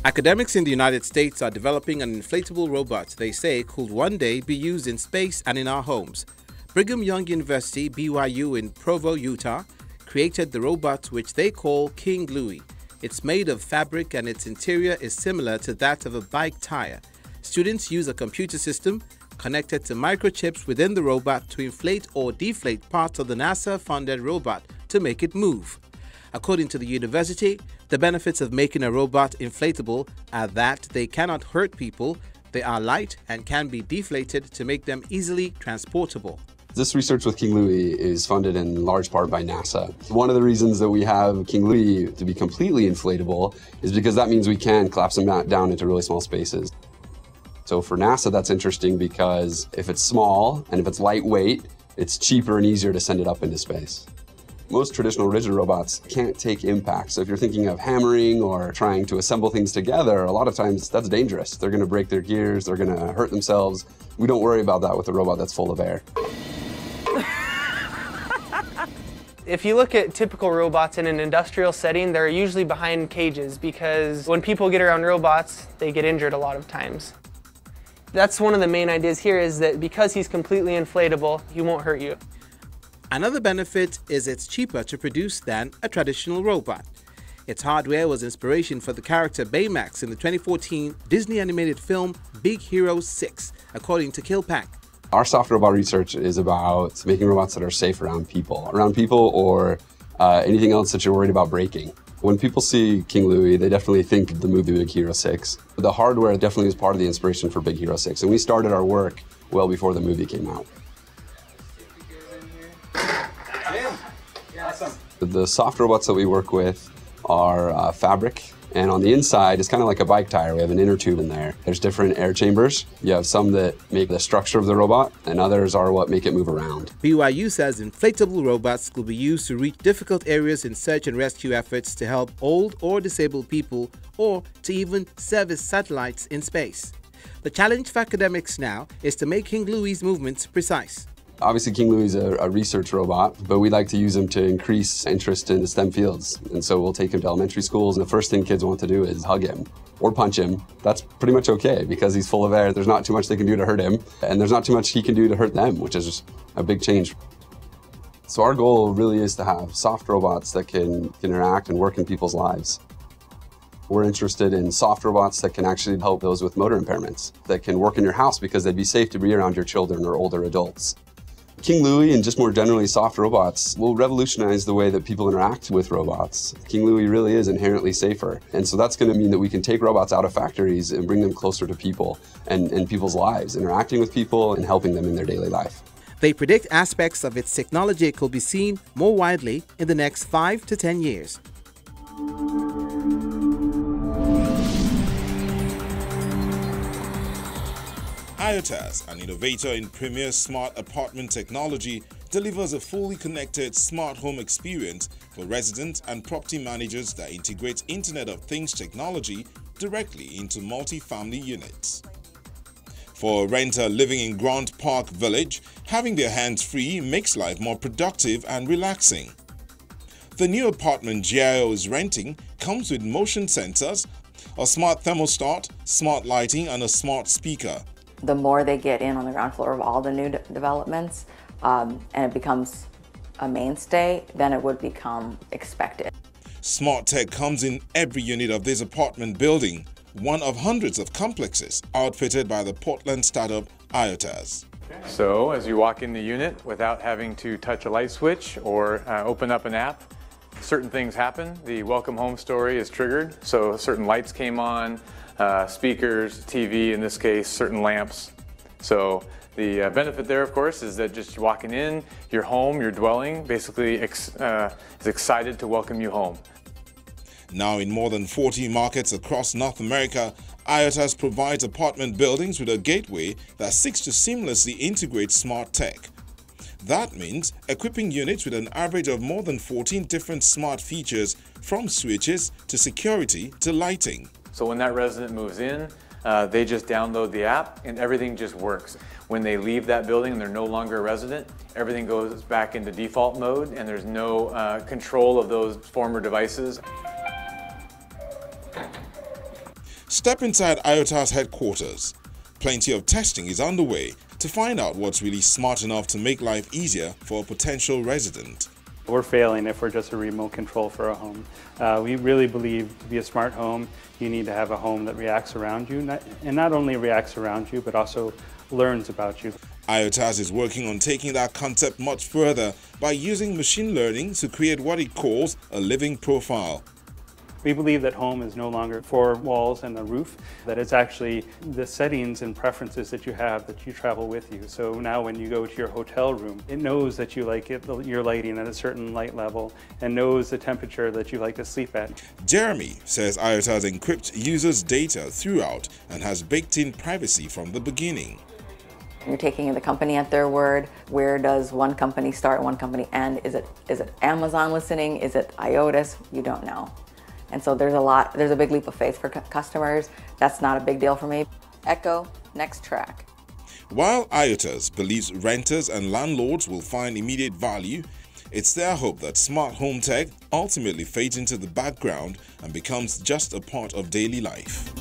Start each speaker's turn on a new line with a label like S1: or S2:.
S1: Academics in the United States are developing an inflatable robot they say could one day be used in space and in our homes. Brigham Young University, BYU in Provo, Utah, created the robot which they call King Louie. It's made of fabric and its interior is similar to that of a bike tire. Students use a computer system connected to microchips within the robot to inflate or deflate parts of the NASA-funded robot to make it move. According to the university, the benefits of making a robot inflatable are that they cannot hurt people, they are light and can be deflated to make them easily transportable.
S2: This research with King Louie is funded in large part by NASA. One of the reasons that we have King Louie to be completely inflatable is because that means we can collapse them down into really small spaces. So for NASA, that's interesting because if it's small and if it's lightweight, it's cheaper and easier to send it up into space. Most traditional rigid robots can't take impact. So if you're thinking of hammering or trying to assemble things together, a lot of times that's dangerous. They're going to break their gears, they're going to hurt themselves. We don't worry about that with a robot that's full of air.
S3: If you look at typical robots in an industrial setting, they're usually behind cages because when people get around robots, they get injured a lot of times. That's one of the main ideas here, is that because he's completely inflatable, he won't hurt you.
S1: Another benefit is it's cheaper to produce than a traditional robot. Its hardware was inspiration for the character Baymax in the 2014 Disney animated film Big Hero 6, according to Kilpack.
S2: Our soft robot research is about making robots that are safe around people or anything else that you're worried about breaking. When people see King Louie, they definitely think of the movie Big Hero 6. The hardware definitely was part of the inspiration for Big Hero 6, and we started our work well before the movie came out. The soft robots that we work with are fabric, and on the inside it's kind of like a bike tire. We have an inner tube in there. There's different air chambers. You have some that make the structure of the robot, and others are what make it move around.
S1: BYU says inflatable robots could be used to reach difficult areas in search and rescue efforts, to help old or disabled people, or to even service satellites in space. The challenge for academics now is to make King Louie's movements precise.
S2: Obviously, King Louie's a research robot, but we like to use him to increase interest in the STEM fields. And so we'll take him to elementary schools, and the first thing kids want to do is hug him or punch him. That's pretty much okay because he's full of air. There's not too much they can do to hurt him, and there's not too much he can do to hurt them, which is a big change. So our goal really is to have soft robots that can interact and work in people's lives. We're interested in soft robots that can actually help those with motor impairments, that can work in your house because they'd be safe to be around your children or older adults. King Louie and just more generally soft robots will revolutionize the way that people interact with robots. King Louie really is inherently safer. And so that's going to mean that we can take robots out of factories and bring them closer to people and people's lives, interacting with people and helping them in their daily life.
S1: They predict aspects of its technology could be seen more widely in the next 5 to 10 years.
S4: IOTAS, an innovator in premier smart apartment technology, delivers a fully connected smart home experience for residents and property managers that integrates Internet of Things technology directly into multi-family units. For a renter living in Grant Park Village, having their hands free makes life more productive and relaxing. The new apartment GIO is renting comes with motion sensors, a smart thermostat, smart lighting, and a smart speaker.
S5: The more they get in on the ground floor of all the new developments, and it becomes a mainstay, then it would become expected.
S4: Smart tech comes in every unit of this apartment building, one of hundreds of complexes outfitted by the Portland startup IOTAS.
S6: So as you walk in the unit without having to touch a light switch or open up an app, certain things happen. The welcome home story is triggered, so certain lights came on, speakers, TV, in this case, certain lamps. So the benefit there, of course, is that just walking in, your home, your dwelling, basically is excited to welcome you home.
S4: Now in more than 40 markets across North America, IOTAS provides apartment buildings with a gateway that seeks to seamlessly integrate smart tech. That means equipping units with an average of more than 14 different smart features, from switches to security to lighting.
S6: So when that resident moves in, they just download the app and everything just works. When they leave that building and they're no longer a resident, everything goes back into default mode and there's no control of those former devices.
S4: Step inside IOTAS headquarters. Plenty of testing is underway to find out what's really smart enough to make life easier for a potential resident.
S7: We're failing if we're just a remote control for a home. We really believe to be a smart home, you need to have a home that reacts around you, and not only reacts around you, but also learns about you.
S4: IOTAS is working on taking that concept much further by using machine learning to create what it calls a living profile.
S7: We believe that home is no longer four walls and a roof, that it's actually the settings and preferences that you have that you travel with you. So now when you go to your hotel room, it knows that you like your lighting at a certain light level and knows the temperature that you like to sleep at.
S4: Jeremy says IOTAS encrypts users' data throughout and has baked in privacy from the beginning.
S5: You're taking the company at their word. Where does one company start, one company end? Is it Amazon listening? Is it IOTAS? You don't know. And so there's a big leap of faith for customers. That's not a big deal for me. Echo, next track.
S4: While IOTAS believes renters and landlords will find immediate value, it's their hope that smart home tech ultimately fades into the background and becomes just a part of daily life.